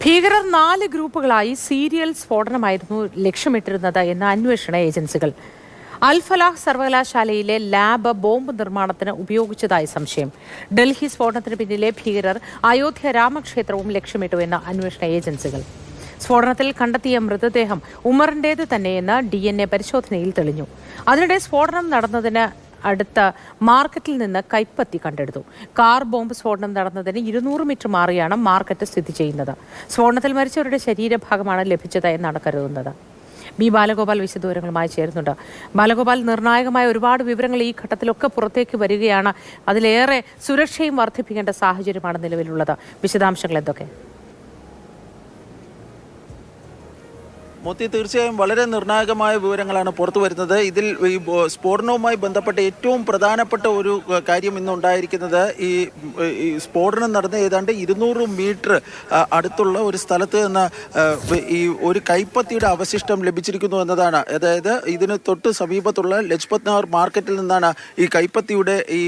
ഭീകരർ 4 ഗ്രൂപ്പുകളായി സീരിയൽ സ്ഫോടനമായിരുന്നു ലക്ഷ്യമിട്ടിരുന്നത് എന്ന് അന്വേഷണ ഏജൻസികൾ. അൽ-ഫലാഹ് സർവകലാശാലയിലെ ലാബ് ബോംബ് നിർമ്മാണത്തിന് ഉപയോഗിച്ചതായി സംശയം. ഡൽഹി സ്ഫോടനത്തിന് പിന്നിലെ ഭീകരർ അയോധ്യ രാമക്ഷേത്രവും ലക്ഷ്യമിട്ടു എന്ന് അന്വേഷണ ഏജൻസികൾ. സ്ഫോടനത്തിൽ കണ്ടെത്തിയ മൃതദേഹം ഉമറിന്റേത് തന്നെയെന്ന് DNA പരിശോധനയിൽ തെളിഞ്ഞു. അതിനിടെ സ്ഫോടനം നടന്നതിന് അടുത്ത മാർക്കറ്റിൽ നിന്ന് കൈപ്പത്തി കണ്ടെടുത്തു. കാർ ബോംബ് സ്ഫോടനം നടന്നതിന് 200 മീറ്റർ മാറിയാണ് മാർക്കറ്റ് സ്ഥിതി ചെയ്യുന്നത്. സ്ഫോടനത്തിൽ മരിച്ചവരുടെ ശരീരഭാഗമാണ് ലഭിച്ചത് എന്നാണ് കരുതുന്നത്. ബി ബാലഗോപാൽ വിശദവിവരങ്ങളുമായി ചേരുന്നുണ്ട്. ബാലഗോപാൽ, നിർണായകമായ ഒരുപാട് വിവരങ്ങൾ ഈ ഘട്ടത്തിലൊക്കെ പുറത്തേക്ക് വരികയാണ്. അതിലേറെ സുരക്ഷയും വർദ്ധിപ്പിക്കേണ്ട സാഹചര്യമാണ് നിലവിലുള്ളത്. വിശദാംശങ്ങൾ എന്തൊക്കെ? മോത്തി, തീർച്ചയായും വളരെ നിർണായകമായ വിവരങ്ങളാണ് പുറത്തു വരുന്നത്. ഇതിൽ ഈ സ്ഫോടനവുമായി ബന്ധപ്പെട്ട ഏറ്റവും പ്രധാനപ്പെട്ട ഒരു കാര്യം ഇന്നുണ്ടായിരിക്കുന്നത് ഈ സ്ഫോടനം നടന്ന ഏതാണ്ട് 200 മീറ്റർ അടുത്തുള്ള ഒരു സ്ഥലത്ത് നിന്ന് ഈ ഒരു കൈപ്പത്തിയുടെ അവശിഷ്ടം ലഭിച്ചിരിക്കുന്നു എന്നതാണ്. അതായത് ഇതിന് തൊട്ട് സമീപത്തുള്ള ലജ്പത് നഗർ മാർക്കറ്റിൽ നിന്നാണ് ഈ കൈപ്പത്തിയുടെ ഈ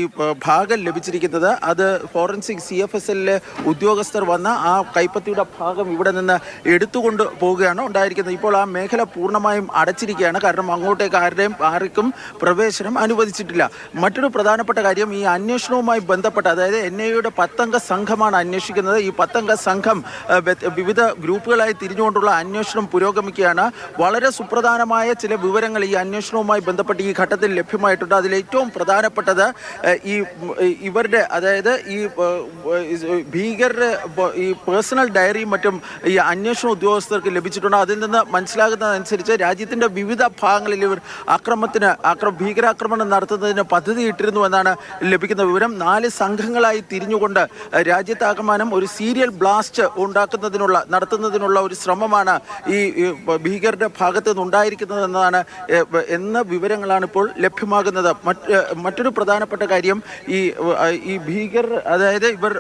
ഭാഗം ലഭിച്ചിരിക്കുന്നത്. അത് ഫോറൻസിക് CFSLലെ ഉദ്യോഗസ്ഥർ വന്ന ആ കൈപ്പത്തിയുടെ ഭാഗം ഇവിടെ നിന്ന് എടുത്തുകൊണ്ട് പോവുകയാണ് ഉണ്ടായിരിക്കുന്നത്. ഇപ്പോൾ ആ മേഖല പൂർണ്ണമായും അടച്ചിരിക്കുകയാണ്. കാരണം അങ്ങോട്ടേക്ക് ആർക്കും പ്രവേശനം അനുവദിച്ചിട്ടില്ല. മറ്റൊരു പ്രധാനപ്പെട്ട കാര്യം, ഈ അന്വേഷണവുമായി ബന്ധപ്പെട്ട, അതായത് NIAയുടെ 10 അംഗ സംഘമാണ് അന്വേഷിക്കുന്നത്. ഈ 10 അംഗ സംഘം വിവിധ ഗ്രൂപ്പുകളായി തിരിഞ്ഞുകൊണ്ടുള്ള അന്വേഷണം പുരോഗമിക്കുകയാണ്. വളരെ സുപ്രധാനമായ ചില വിവരങ്ങൾ ഈ അന്വേഷണവുമായി ബന്ധപ്പെട്ട് ഈ ഘട്ടത്തിൽ ലഭ്യമായിട്ടുണ്ട്. അതിൽ ഏറ്റവും പ്രധാനപ്പെട്ടത് ഇവരുടെ, അതായത് ഈ ഭീകരരുടെ ഈ പേഴ്സണൽ ഡയറിയും മറ്റും ഈ അന്വേഷണ ഉദ്യോഗസ്ഥർക്ക് ലഭിച്ചിട്ടുണ്ട്. അതിൽ നിന്ന് മനസ്സിലാകുന്നതനുസരിച്ച് രാജ്യത്തിൻ്റെ വിവിധ ഭാഗങ്ങളിൽ ഇവർ ഭീകരാക്രമണം നടത്തുന്നതിന് പദ്ധതി ഇട്ടിരുന്നു എന്നാണ് ലഭിക്കുന്ന വിവരം. 4 സംഘങ്ങളായി തിരിഞ്ഞുകൊണ്ട് രാജ്യത്താകമാനം ഒരു സീരിയൽ ബ്ലാസ്റ്റ് നടത്തുന്നതിനുള്ള ഒരു ശ്രമമാണ് ഈ ഭീകരരുടെ ഭാഗത്ത് നിന്നുണ്ടായിരിക്കുന്നത് എന്ന വിവരങ്ങളാണ് ഇപ്പോൾ ലഭ്യമാകുന്നത്. മറ്റൊരു പ്രധാനപ്പെട്ട കാര്യം, ഈ ഭീകരർ, അതായത് ഇവർ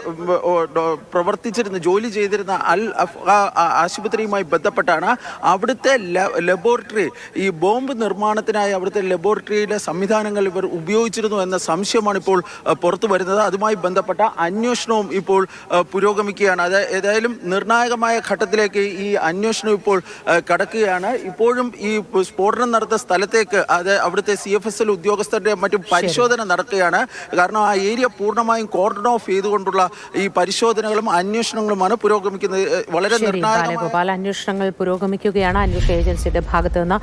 ജോലി ചെയ്തിരുന്ന ആശുപത്രിയുമായി ബന്ധപ്പെട്ടാണ് അവിടുത്തെ ലബോറട്ടറി, ഈ ബോംബ് നിർമ്മാണത്തിനായി അവിടുത്തെ ലബോറട്ടറിയിലെ സംവിധാനങ്ങൾ ഇവർ ഉപയോഗിച്ചിരുന്നു എന്ന സംശയമാണ് ഇപ്പോൾ പുറത്തു വരുന്നത്. അതുമായി ബന്ധപ്പെട്ട അന്വേഷണവും ഇപ്പോൾ പുരോഗമിക്കുകയാണ്. ഏതായാലും നിർണായകമായ ഘട്ടത്തിലേക്ക് ഈ അന്വേഷണം ഇപ്പോൾ കടക്കുകയാണ്. ഇപ്പോഴും ഈ സ്ഫോടനം നടന്ന സ്ഥലത്തേക്ക് അവിടുത്തെ CFSL ഉദ്യോഗസ്ഥരുടെ മറ്റും പരിശോധന നടക്കുകയാണ്. കാരണം ആ ഏരിയ പൂർണ്ണമായും കോർഡൺ ഓഫ് ചെയ്തുകൊണ്ടുള്ള ഈ പരിശോധനകളും അന്വേഷണങ്ങളുമാണ് പുരോഗമിക്കുന്നത്. വളരെ നിർണായകമായ അന്വേഷണങ്ങൾ പുരോഗമിക്കുകയാണ്. അന്വേഷണ ഏജൻസിയുടെ ഭാഗത്ത് നിന്ന്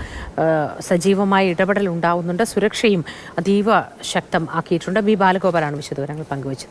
സജീവമായ ഇടപെടൽ ഉണ്ടാവുന്നുണ്ട്. സുരക്ഷയും അതീവ ശക്തമാക്കിയിട്ടുണ്ട്. ബി ബാലഗോപാലാണ് വിശദവിവരങ്ങൾ പങ്കുവച്ചത്.